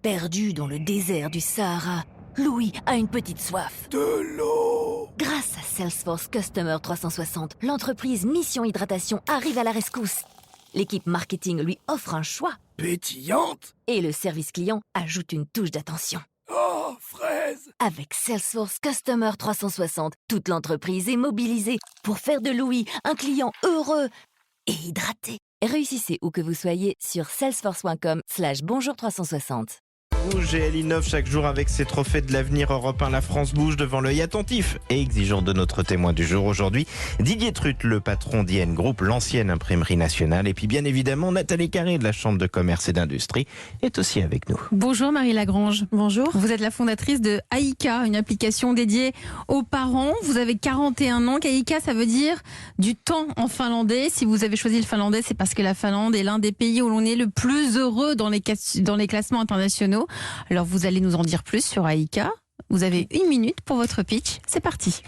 Perdu dans le désert du Sahara, Louis a une petite soif. De l'eau. Grâce à Salesforce Customer 360, l'entreprise Mission Hydratation arrive à la rescousse. L'équipe marketing lui offre un choix. Pétillante. Et le service client ajoute une touche d'attention. Oh, fraise. Avec Salesforce Customer 360, toute l'entreprise est mobilisée pour faire de Louis un client heureux et hydraté. Réussissez où que vous soyez sur salesforce.com/bonjour360. Bouge et elle innove chaque jour avec ses trophées de l'avenir. Europe 1, la France bouge devant l'œil attentif et exigeant de notre témoin du jour aujourd'hui. Didier Truth, le patron d'IN Group, l'ancienne imprimerie nationale. Et puis bien évidemment, Nathalie Carré de la Chambre de commerce et d'industrie est aussi avec nous. Bonjour Marie Lagrange. Bonjour. Vous êtes la fondatrice de Aika, une application dédiée aux parents. Vous avez 41 ans. Aika, ça veut dire du temps en finlandais. Si vous avez choisi le finlandais, c'est parce que la Finlande est l'un des pays où l'on est le plus heureux dans les classements internationaux. Alors vous allez nous en dire plus sur Aika. Vous avez 1 minute pour votre pitch. C'est parti.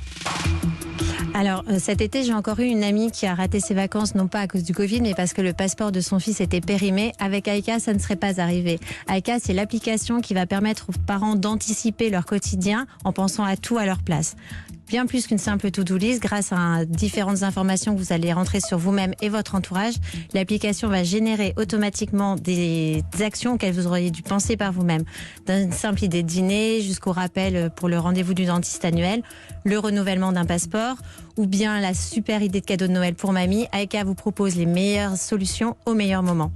Alors cet été, j'ai encore eu une amie qui a raté ses vacances, non pas à cause du Covid, mais parce que le passeport de son fils était périmé. Avec Aika, ça ne serait pas arrivé. Aika, c'est l'application qui va permettre aux parents d'anticiper leur quotidien en pensant à tout à leur place. Bien plus qu'une simple to-do list, grâce à différentes informations que vous allez rentrer sur vous-même et votre entourage, l'application va générer automatiquement des actions auxquelles vous auriez dû penser par vous-même. D'une simple idée de dîner jusqu'au rappel pour le rendez-vous du dentiste annuel, le renouvellement d'un passeport ou bien la super idée de cadeau de Noël pour mamie. Aika vous propose les meilleures solutions au meilleur moment.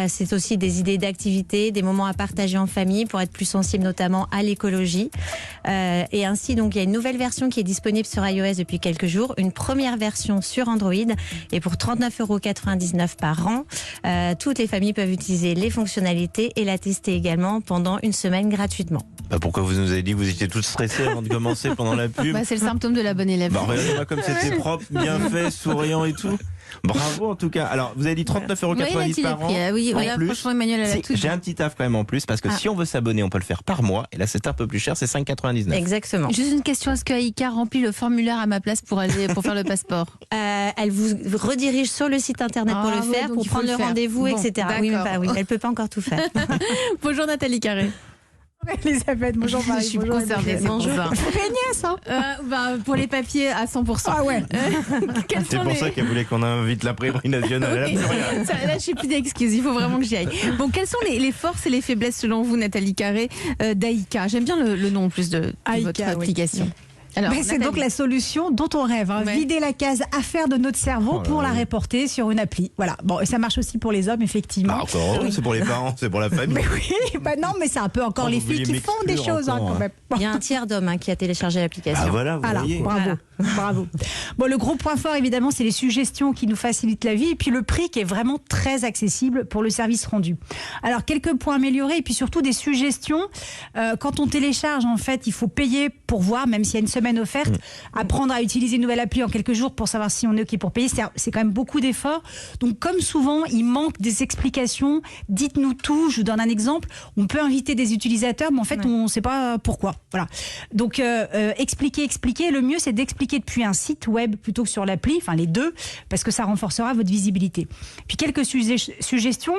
C'est aussi des idées d'activités, des moments à partager en famille pour être plus sensible notamment à l'écologie. Et ainsi, donc, il y a une nouvelle version qui est disponible sur iOS depuis quelques jours, une première version sur Android. Et pour 39,99 € par an, toutes les familles peuvent utiliser les fonctionnalités et la tester également pendant 1 semaine gratuitement. Pourquoi vous nous avez dit que vous étiez toutes stressées avant de commencer pendant la pub? C'est le symptôme de la bonne élève. Regardez-moi comme c'était propre, bien fait, souriant et tout. Bravo en tout cas. Alors vous avez dit 39,90 € par an. Oui, en plus, franchement Emmanuel a la touche. J'ai un petit taf quand même en plus parce que si on veut s'abonner, on peut le faire par mois. Et là c'est un peu plus cher, c'est 5,99 €. Exactement. Juste une question, est-ce que Aika remplit le formulaire à ma place pour faire le passeport? Elle vous redirige sur le site internet pour le faire, pour prendre le rendez-vous, etc. Oui, elle peut pas encore tout faire. Bonjour Nathalie Carré. Elisabeth, bonjour Marie. Je suis concernée, c'est bonjour. pour ça. Vous peignez ça Pour les papiers à 100%. Ah ouais. C'est pour ça qu'elle voulait qu'on invite l'imprimerie nationale. Oui. Là, je n'ai plus d'excuses, il faut vraiment que j'y aille. Bon, quelles sont les forces et les faiblesses selon vous, Nathalie Carré, d'Aika? J'aime bien le nom en plus de votre application. Alors, c'est donc la solution dont on rêve, vider la case affaires de notre cerveau pour la reporter sur une appli. Voilà. Bon, et ça marche aussi pour les hommes, effectivement. Encore, c'est pour les parents, c'est pour la famille. Mais oui, non, mais c'est un peu encore les filles qui font des choses quand même. Il y a un tiers d'hommes qui a téléchargé l'application. Ah voilà, vous voyez. Bravo. Bon, le gros point fort, évidemment, c'est les suggestions qui nous facilitent la vie et puis le prix qui est vraiment très accessible pour le service rendu. Alors, quelques points améliorés et puis surtout des suggestions. Quand on télécharge, en fait, il faut payer pour voir, même s'il y a une semaine offerte, apprendre à utiliser une nouvelle appli en quelques jours pour savoir si on est OK pour payer. C'est quand même beaucoup d'efforts. Donc, comme souvent, il manque des explications. Dites-nous tout. Je vous donne un exemple. On peut inviter des utilisateurs, mais en fait, on ne sait pas pourquoi. Voilà. Donc, expliquer. Le mieux, c'est d'expliquer depuis un site web plutôt que sur l'appli, enfin les deux, parce que ça renforcera votre visibilité. Puis quelques suggestions.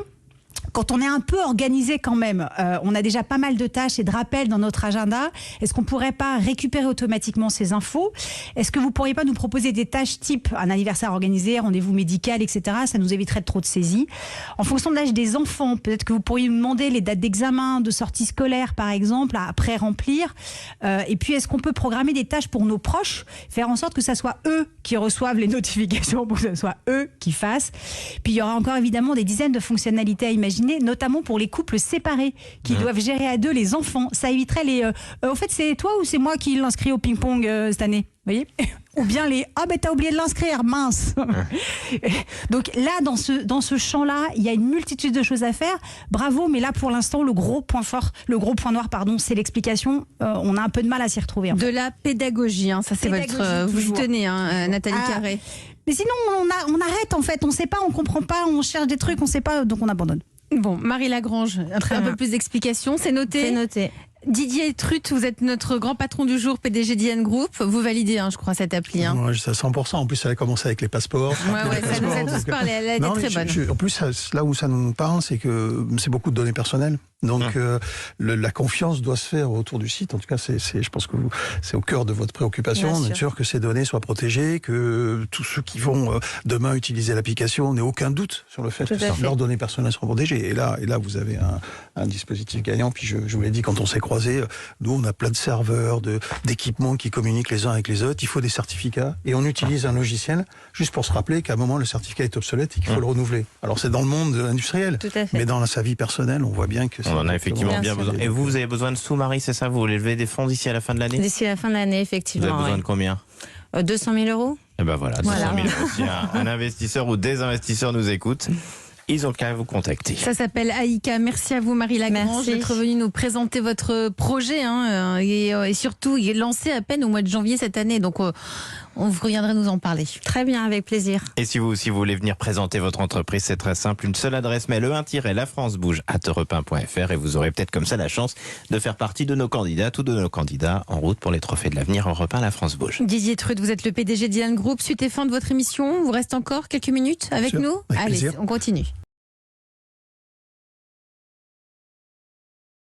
Quand on est un peu organisé quand même, on a déjà pas mal de tâches et de rappels dans notre agenda. Est-ce qu'on pourrait pas récupérer automatiquement ces infos? Est-ce que vous pourriez pas nous proposer des tâches type un anniversaire organisé, rendez-vous médical, etc. Ça nous éviterait de trop de saisies. En fonction de l'âge des enfants, peut-être que vous pourriez nous demander les dates d'examen, de sortie scolaire par exemple, à pré-remplir. Et puis est-ce qu'on peut programmer des tâches pour nos proches, faire en sorte que ça soit eux qui reçoivent les notifications, pour que ce soit eux qui fassent. Puis il y aura encore évidemment des dizaines de fonctionnalités à imaginer, notamment pour les couples séparés qui doivent gérer à deux les enfants. Ça éviterait les... au fait, c'est toi ou c'est moi qui l'inscris au ping-pong cette année? Vous voyez? Ou bien les « Ah ben t'as oublié de l'inscrire, mince !» Donc là, dans ce champ-là, il y a une multitude de choses à faire. Bravo, mais là pour l'instant, le gros point noir, c'est l'explication. On a un peu de mal à s'y retrouver. En fait. De la pédagogie, ça c'est votre... Vous y tenez, Nathalie Carré. Mais sinon, on arrête en fait. On ne sait pas, on ne comprend pas, on cherche des trucs, on ne sait pas, donc on abandonne. Bon, Marie Lagrange, un peu plus d'explications, c'est noté. C'est noté. Didier Truth, vous êtes notre grand patron du jour, PDG d'IN Group. Vous validez, je crois, cette appli. Moi, je sais à 100%. En plus, elle a commencé avec les passeports. Ouais, ça nous a tous parlé. Elle a été très bonne. En plus, là où ça nous parle, c'est que c'est beaucoup de données personnelles. Donc, la confiance doit se faire autour du site. En tout cas, je pense que c'est au cœur de votre préoccupation d'être sûr que ces données soient protégées, que tous ceux qui vont demain utiliser l'application n'aient aucun doute sur le fait que leurs données personnelles seront protégées. Et là, vous avez un dispositif gagnant. Puis, je vous l'ai dit, quand on s'est croisés, nous, on a plein de serveurs, d'équipements qui communiquent les uns avec les autres. Il faut des certificats. Et on utilise un logiciel juste pour se rappeler qu'à un moment, le certificat est obsolète et qu'il faut le renouveler. Alors, c'est dans le monde industriel. Mais dans sa vie personnelle, on voit bien que on en a effectivement bien besoin. Et vous avez besoin de sous, Marie, c'est ça? Vous voulez lever des fonds d'ici à la fin de l'année? D'ici la fin de l'année, effectivement. Vous avez besoin de combien? 200 000 euros. Et ben voilà, 200 000 euros. Si un investisseur ou des investisseurs nous écoutent, ils ont qu'à vous contacter. Ça s'appelle Aïka. Merci à vous, Marie Lagrange, d'être venue nous présenter votre projet et surtout, il est lancé à peine au mois de janvier cette année. Donc, on vous reviendra nous en parler. Très bien, avec plaisir. Et si vous aussi voulez venir présenter votre entreprise, c'est très simple. Une seule adresse mail, e1-lafrancebouge@europe1.fr, et vous aurez peut-être comme ça la chance de faire partie de nos candidats ou de nos candidats en route pour les trophées de l'avenir Europe 1 La France Bouge. Didier Truth, vous êtes le PDG d'IN Group. Suite et fin de votre émission. Vous reste encore quelques minutes avec nous? Avec Allez, plaisir. on continue.